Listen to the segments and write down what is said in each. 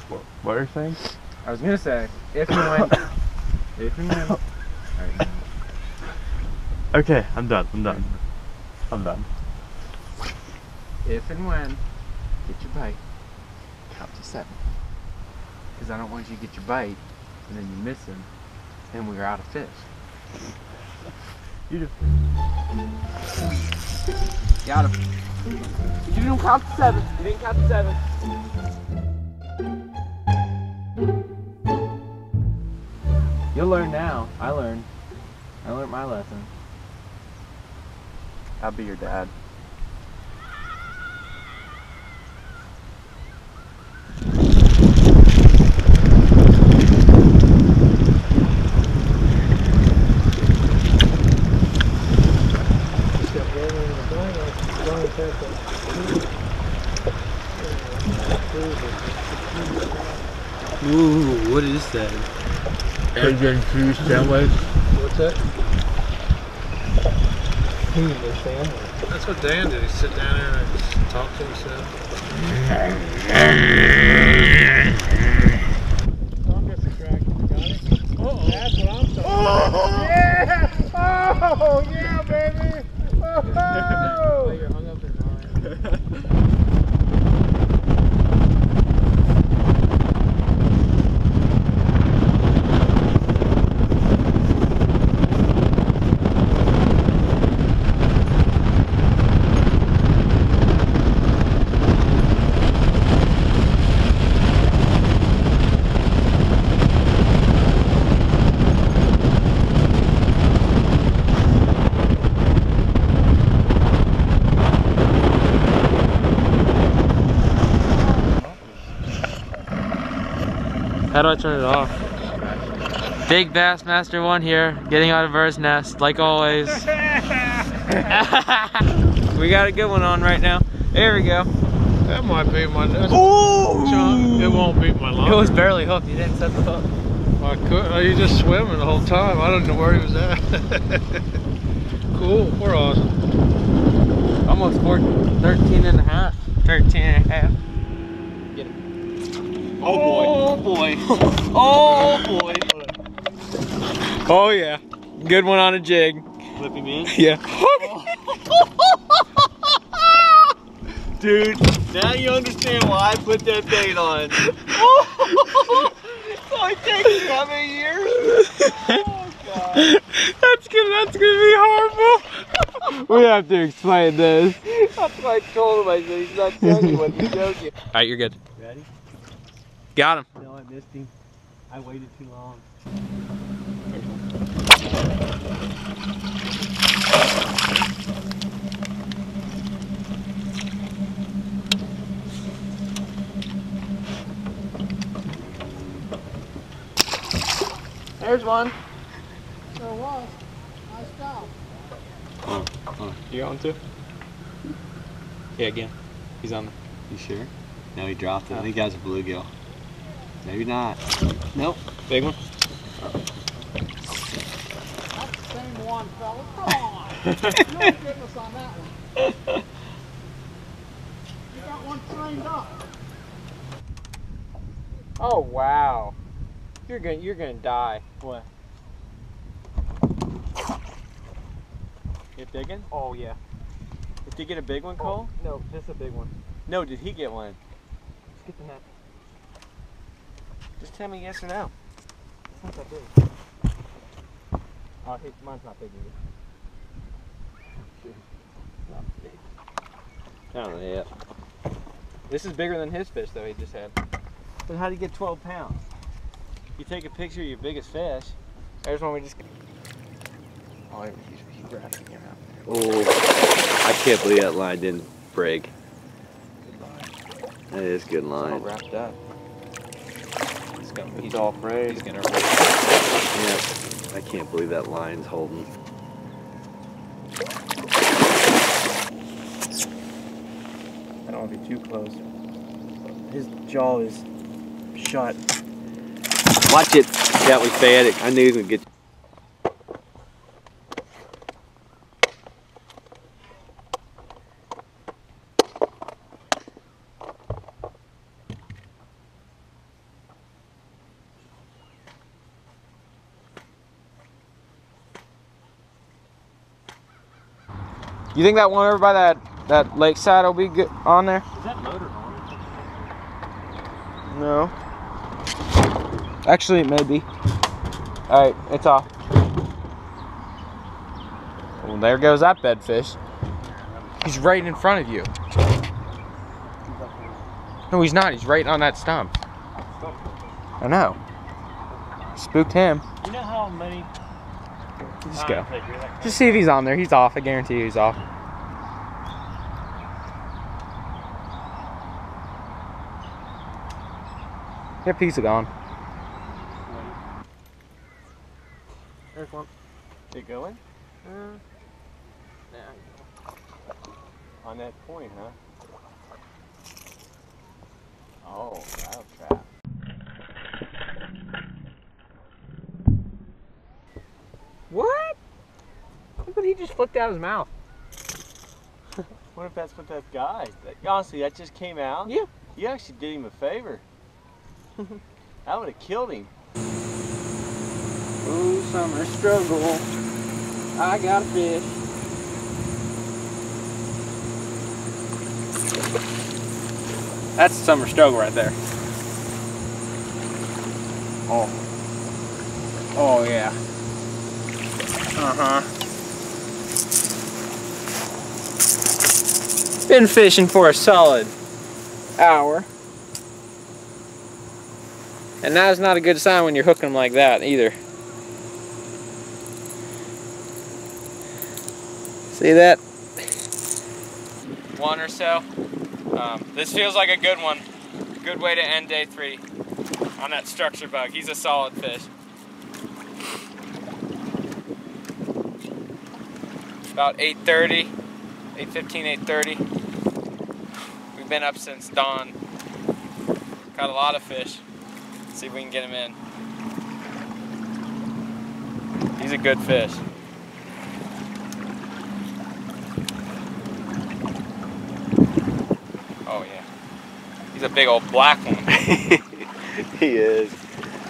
What are you saying? I was gonna say, if and when. If and when. Alright. Okay, I'm done. I'm done. I'm done. If and when, get your bite, count to 7. Because I don't want you to get your bite, and then you miss him, and we're out of fish. You just. Got him. You didn't count to 7. You didn't count to 7. You'll learn now. I learned my lesson. I'll be your dad. Ooh, what is that? Egg and cheese sandwich. What's that? That's what Dan did. He sit down there and talk to himself. That's what I'm talking about. Yeah! Oh, yeah, baby! Oh! You're hung up in mine. How do I turn it off? Big Bassmaster 1 here, getting out of bird's nest, like always. We got a good one on right now. There we go. That might be my. Ooh! It won't beat my line. It was barely hooked. You didn't set the hook. I could. He just swimming the whole time. I didn't know where he was at. Cool. We're awesome. Almost 13 and a half. 13 and a half. Get it. Oh boy. Oh boy. Oh yeah. Good one on a jig. Flip him in? Yeah. Dude, now you understand why I put that bait on. So it takes how many years? Oh god. That's gonna be horrible. We have to explain this. That's why I told him. I said he's not joking when he's joking. Alright, you're good. Ready? Got him. No, I missed him. I waited too long. There's one. There was. Nice job. You on too? Yeah, again. He's on there. You sure? No, he dropped it. I think that's a bluegill. Maybe not. Nope. Big one? That's the same one, fella. Come on. No goodness on that one. You got one trained up. Oh wow. You're gonna die. What? You digging? Oh, yeah. Did you get a big one, Cole? No, just a big one. No, did he get one? Let's get the net. Just tell me yes or no. It's not that big. Oh, hey, mine's not big either. Not big. I don't know yet. This is bigger than his fish though he just had. But how do you get 12 pounds? You take a picture of your biggest fish. There's one we just. Oh, he's wrapping him out. Oh, I can't believe that line didn't break. That is good It's all line. wrapped up. He's all afraid. He's gonna. Yeah, I can't believe that line's holding. I don't want to be too close. His jaw is shut. Watch it. That was bad. I knew he was gonna get. You think that one over by that lakeside will be good on there? Is that motor on? No. Actually, it may be. Alright, it's off. Well, there goes that bedfish. He's right in front of you. No, he's not. He's right on that stump. I know. Spooked him. You know how many... Just go. Just see if he's on there. He's off. I guarantee you he's off. Yep, he's gone. There's one. Is it going? Yeah. On that point, huh? Oh, that'll trap. What? Look what he just flicked out his mouth. What if that's what that guy... honestly, that just came out? Yeah. You actually did him a favor. That would have killed him. Oh, summer struggle. I got a fish. That's summer struggle right there. Oh. Oh, yeah. Uh-huh. Been fishing for a solid hour. And that's not a good sign when you're hooking them like that either. See that? One or so. This feels like a good one. Good way to end day 3 on that structure bug. He's a solid fish. About 8:30, 8:15, 8:30. We've been up since dawn. Got a lot of fish. Let's see if we can get him in. He's a good fish. Oh yeah. He's a big old black one. He is.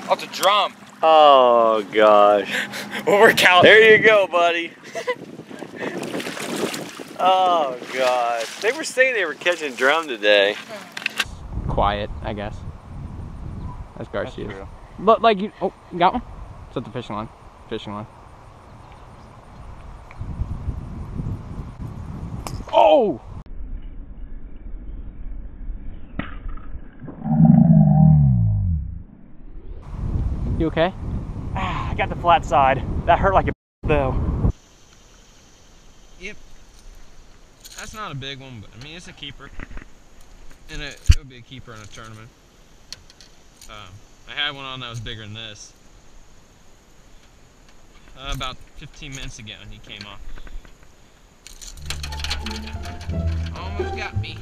Oh, it's a drum. Oh, gosh. We'll work out. There you go, buddy. Oh, gosh. They were saying they were catching drum today. Quiet, I guess. That's Garcia's. That's true. But like you, oh, you got one? It's at the fishing line. Fishing line. Oh! You okay? I got the flat side. That hurt like a though. Yep. That's not a big one, but I mean it's a keeper. And it would be a keeper in a tournament. I had one on that was bigger than this. About 15 minutes ago and he came off. Almost got me.